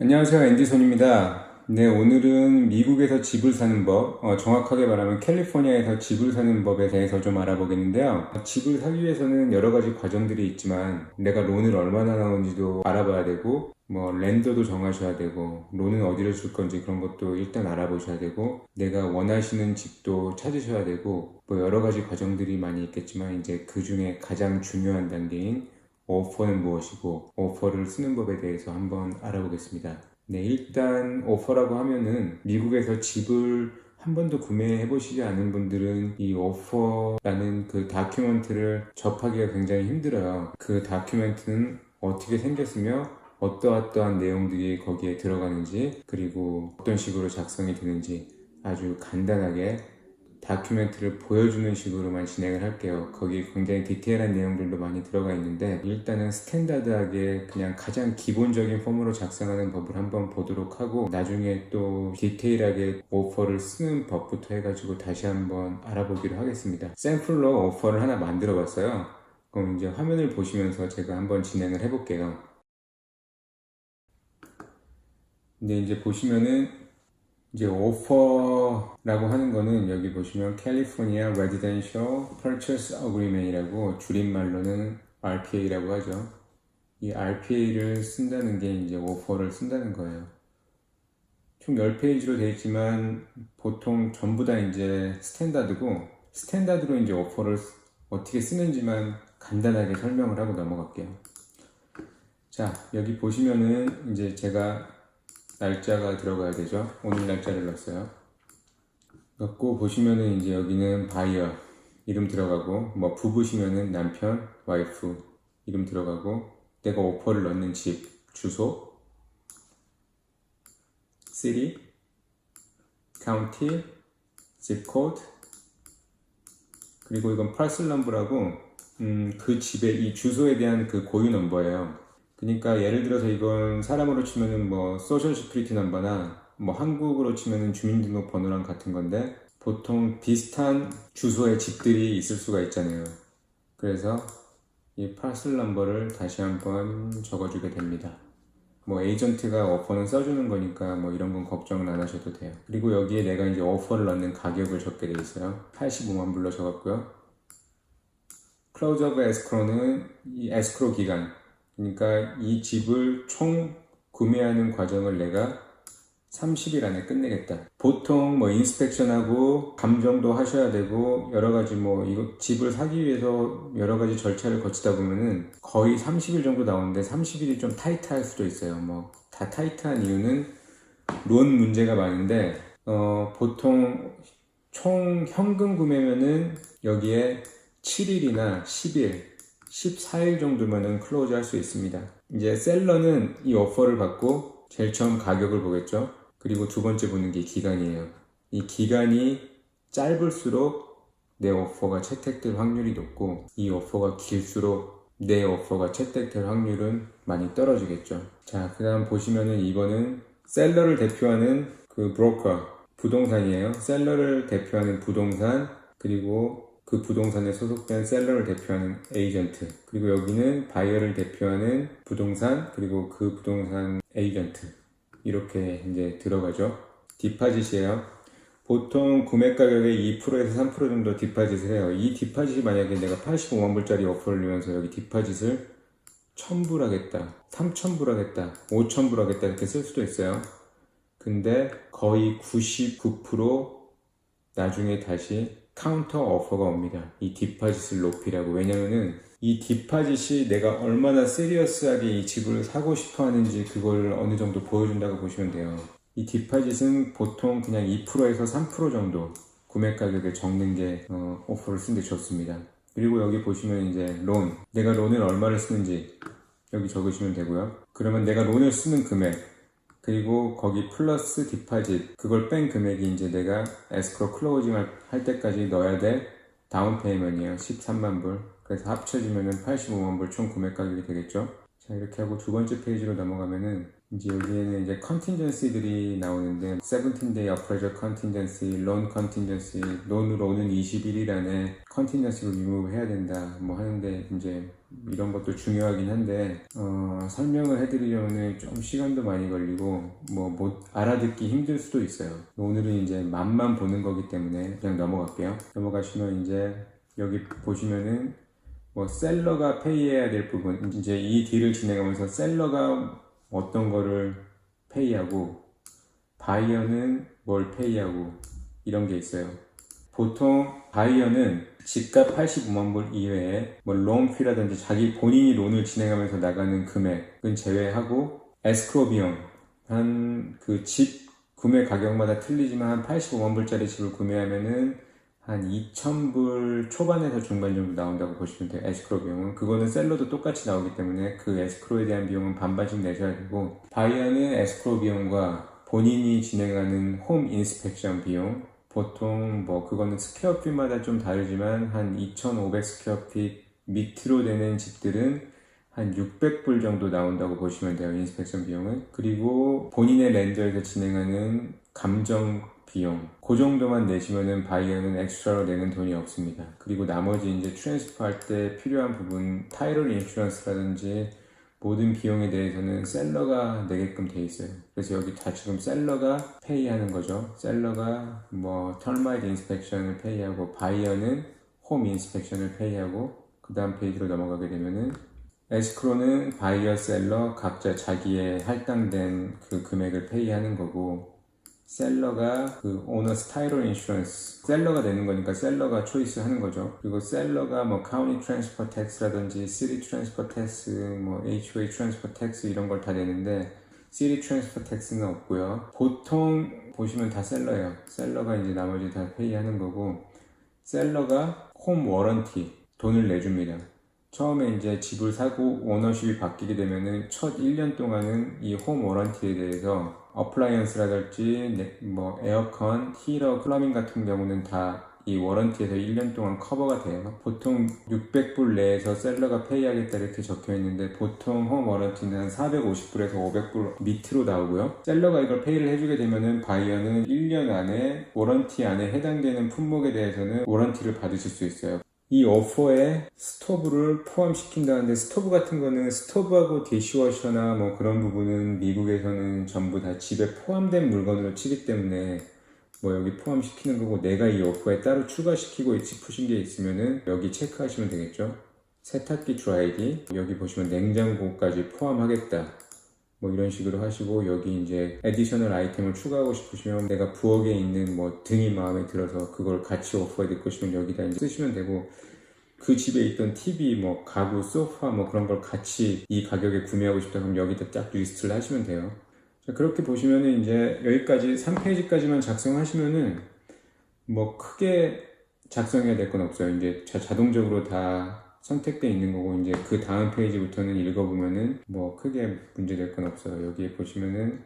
안녕하세요, 앤디손입니다. 네, 오늘은 미국에서 집을 사는 법, 정확하게 말하면 캘리포니아에서 집을 사는 법에 대해서 좀 알아보겠는데요. 집을 사기 위해서는 여러 가지 과정들이 있지만 내가 론을 얼마나 나오는지도 알아봐야 되고 렌더도 정하셔야 되고 론은 어디로 줄 건지 그런 것도 일단 알아보셔야 되고 내가 원하시는 집도 찾으셔야 되고 여러 가지 과정들이 많이 있겠지만 이제 그 중에 가장 중요한 단계인 오퍼는 무엇이고 오퍼를 쓰는 법에 대해서 한번 알아보겠습니다. 네, 일단 오퍼라고 하면은 미국에서 집을 한 번도 구매해 보시지 않은 분들은 이 오퍼라는 그 다큐멘트를 접하기가 굉장히 힘들어요. 그 다큐멘트는 어떻게 생겼으며 어떠한 내용들이 거기에 들어가는지 그리고 어떤 식으로 작성이 되는지 아주 간단하게 다큐멘트를 보여주는 식으로만 진행을 할게요. 거기 굉장히 디테일한 내용들도 많이 들어가 있는데 일단은 스탠다드하게 그냥 가장 기본적인 폼으로 작성하는 법을 한번 보도록 하고 나중에 또 디테일하게 오퍼를 쓰는 법부터 해가지고 다시 한번 알아보기로 하겠습니다. 샘플로 오퍼를 하나 만들어 봤어요. 그럼 이제 화면을 보시면서 제가 한번 진행을 해볼게요. 근데 이제 보시면은 이제 오퍼라고 하는 거는 여기 보시면 California Residential Purchase Agreement이라고 줄임말로는 RPA라고 하죠. 이 RPA를 쓴다는 게 이제 오퍼를 쓴다는 거예요. 총 10페이지로 되어 있지만 보통 전부 다 이제 스탠다드로 이제 오퍼를 어떻게 쓰는지만 간단하게 설명을 하고 넘어갈게요. 자, 여기 보시면은 이제 제가 날짜가 들어가야 되죠. 오늘 날짜를 넣었어요. 넣고 보시면은 이제 여기는 바이어 이름 들어가고 부부시면은 남편, 와이프 이름 들어가고 내가 오퍼를 넣는 집, 주소, city, county, zip code 그리고 이건 parcel number라고 그 집의 이 주소에 대한 그 고유 넘버예요. 그러니까 예를 들어서 이건 사람으로 치면은 소셜 시큐리티 넘버나 한국으로 치면은 주민등록번호랑 같은 건데 보통 비슷한 주소의 집들이 있을 수가 있잖아요. 그래서 이 파슬 넘버를 다시 한번 적어주게 됩니다. 에이전트가 오퍼는 써주는 거니까 이런 건 걱정은 안 하셔도 돼요. 그리고 여기에 내가 이제 오퍼를 넣는 가격을 적게 돼 있어요. 85만 불로 적었고요. 클로즈 오브 에스크로는 이 에스크로 기간, 그러니까 이 집을 총 구매하는 과정을 내가 30일 안에 끝내겠다. 보통 인스펙션하고 감정도 하셔야 되고 여러 가지 이거 집을 사기 위해서 여러 가지 절차를 거치다 보면은 거의 30일 정도 나오는데 30일이 좀 타이트할 수도 있어요. 다 타이트한 이유는 론 문제가 많은데 보통 총 현금 구매면은 여기에 7일이나 10일, 14일 정도면은 클로즈 할 수 있습니다. 이제 셀러는 이 오퍼를 받고 제일 처음 가격을 보겠죠. 그리고 두 번째 보는 게 기간이에요. 이 기간이 짧을수록 내 오퍼가 채택될 확률이 높고 이 오퍼가 길수록 내 오퍼가 채택될 확률은 많이 떨어지겠죠. 자, 그 다음 보시면은 이거는 셀러를 대표하는 그 브로커, 부동산이에요. 셀러를 대표하는 부동산, 그리고 그 부동산에 소속된 셀러를 대표하는 에이전트, 그리고 여기는 바이어를 대표하는 부동산, 그리고 그 부동산 에이전트, 이렇게 이제 들어가죠. 디파짓이에요. 보통 구매 가격의 2%에서 3% 정도 디파짓을 해요. 이 디파짓이 만약에 내가 85만 불짜리 오퍼를 내면서 여기 디파짓을 1000불 하겠다, 3000불 하겠다, 5000불 하겠다 이렇게 쓸 수도 있어요. 근데 거의 99% 나중에 다시 카운터 오퍼가 옵니다. 이 디파짓을 높이라고. 왜냐면은 이 디파짓이 내가 얼마나 시리어스하게 이 집을 사고 싶어 하는지 그걸 어느 정도 보여준다고 보시면 돼요. 이 디파짓은 보통 그냥 2%에서 3% 정도 구매 가격에 적는 게 오퍼를 쓰는 게 좋습니다. 그리고 여기 보시면 이제 론, 내가 론을 얼마를 쓰는지 여기 적으시면 되고요. 그러면 내가 론을 쓰는 금액, 그리고 거기 플러스 디파짓, 그걸 뺀 금액이 이제 내가 에스크로 클로징 할 때까지 넣어야 될 다운 페이먼이에요. 13만 불. 그래서 합쳐지면은 85만 불 총 구매 가격이 되겠죠. 자, 이렇게 하고 두 번째 페이지로 넘어가면은 이제 여기에는 이제 컨틴전시들이 나오는데 17day appraisal contingency, loan contingency, 론으로 오는 21일 안에 컨틴전시를 리무브 해야 된다 뭐 하는데 이제 이런 것도 중요하긴 한데 설명을 해드리려면 좀 시간도 많이 걸리고 뭐 못 알아듣기 힘들 수도 있어요. 오늘은 이제 맛만 보는 거기 때문에 그냥 넘어갈게요. 넘어가시면 이제 여기 보시면은 뭐 셀러가 페이해야 될 부분, 이제 이 딜을 진행하면서 셀러가 어떤 거를 페이하고 바이어는 뭘 페이하고 이런 게 있어요. 보통 바이어는 집값 85만 불 이외에 뭐 론피라든지 자기 본인이 론을 진행하면서 나가는 금액은 제외하고 에스크로 비용, 한 그 집 구매 가격마다 틀리지만 한 85만 불짜리 집을 구매하면은 한 2,000불 초반에서 중반 정도 나온다고 보시면 돼요. 에스크로 비용은. 그거는 셀러도 똑같이 나오기 때문에 그 에스크로에 대한 비용은 반반씩 내셔야 되고, 바이어는 에스크로 비용과 본인이 진행하는 홈 인스펙션 비용, 보통 뭐 그거는 스퀘어핏마다 좀 다르지만 한 2,500 스퀘어핏 밑으로 되는 집들은 한 600불 정도 나온다고 보시면 돼요. 인스펙션 비용은. 그리고 본인의 렌더에서 진행하는 감정 비용, 그 정도만 내시면은 바이어는 엑스트라로 내는 돈이 없습니다. 그리고 나머지 이제 트랜스퍼 할 때 필요한 부분, 타이틀 인슈런스라든지 모든 비용에 대해서는 셀러가 내게끔 돼 있어요. 그래서 여기 다 지금 셀러가 페이하는 거죠. 셀러가 뭐 터마이트 인스펙션을 페이하고 바이어는 홈 인스펙션을 페이하고, 그 다음 페이지로 넘어가게 되면은 에스크로는 바이어 셀러 각자 자기의 할당된 그 금액을 페이하는 거고, 셀러가 그 오너스 타이틀 인슈런스, 셀러가 내는 거니까 셀러가 초이스 하는 거죠. 그리고 셀러가 뭐 카운티 트랜스퍼 텍스라든지 시티 트랜스퍼 텍스, 뭐 HOA 트랜스퍼 텍스 이런 걸 다 내는데 시티 트랜스퍼 텍스는 없고요. 보통 보시면 다 셀러예요. 셀러가 이제 나머지 다 페이하는 거고, 셀러가 홈 워런티 돈을 내줍니다. 처음에 이제 집을 사고 오너십이 바뀌게 되면은 첫 1년 동안은 이 홈 워런티에 대해서 어플라이언스라든지 뭐 에어컨, 히터, 플러밍 같은 경우는 다 이 워런티에서 1년 동안 커버가 돼요. 보통 600불 내에서 셀러가 페이하겠다 이렇게 적혀 있는데, 보통 홈 워런티는 한 450불에서 500불 밑으로 나오고요. 셀러가 이걸 페이를 해주게 되면은 바이어는 1년 안에 워런티 안에 해당되는 품목에 대해서는 워런티를 받으실 수 있어요. 이 오퍼에 스토브를 포함시킨다는데, 스토브 같은 거는 스토브하고 디시워셔나 뭐 그런 부분은 미국에서는 전부 다 집에 포함된 물건으로 치기 때문에 뭐 여기 포함시키는 거고, 내가 이 오퍼에 따로 추가시키고 싶으신 게 있으면은 여기 체크하시면 되겠죠. 세탁기 드라이기, 여기 보시면 냉장고까지 포함하겠다 뭐 이런 식으로 하시고, 여기 이제 에디셔널 아이템을 추가하고 싶으시면 내가 부엌에 있는 뭐 등이 마음에 들어서 그걸 같이 오퍼에 넣고 싶으면 여기다 이제 쓰시면 되고, 그 집에 있던 TV, 뭐 가구, 소파 뭐 그런 걸 같이 이 가격에 구매하고 싶다 그럼 여기다 딱 리스트를 하시면 돼요. 자, 그렇게 보시면은 이제 여기까지 3페이지까지만 작성하시면은 뭐 크게 작성해야 될 건 없어요. 이제 자동적으로 다 선택되어 있는 거고, 이제 그 다음 페이지부터는 읽어보면은 뭐 크게 문제될 건 없어요. 여기에 보시면은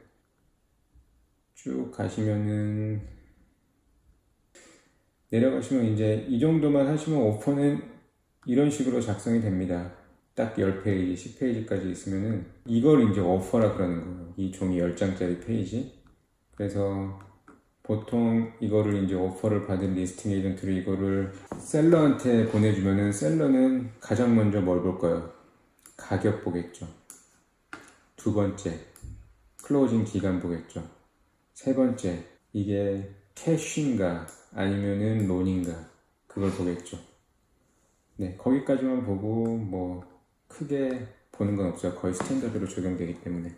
쭉 가시면은 내려가시면 이제 이 정도만 하시면 오퍼는 이런 식으로 작성이 됩니다. 딱 10페이지, 10페이지까지 있으면은 이걸 이제 오퍼라 그러는 거예요. 이 종이 10장짜리 페이지. 그래서 보통 이거를 이제 오퍼를 받은 리스팅 에이전트를 이거를 셀러한테 보내주면은 셀러는 가장 먼저 뭘 볼까요? 가격 보겠죠. 두 번째, 클로징 기간 보겠죠. 세 번째, 이게 캐쉬인가 아니면은 론인가 그걸 보겠죠. 네, 거기까지만 보고 뭐 크게 보는 건 없어요. 거의 스탠다드로 적용되기 때문에.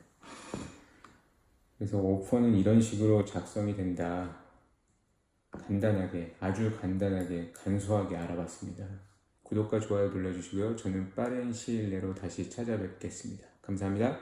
그래서 오퍼는 이런 식으로 작성이 된다. 간단하게, 아주 간단하게, 간소하게 알아봤습니다. 구독과 좋아요 눌러주시고요. 저는 빠른 시일 내로 다시 찾아뵙겠습니다. 감사합니다.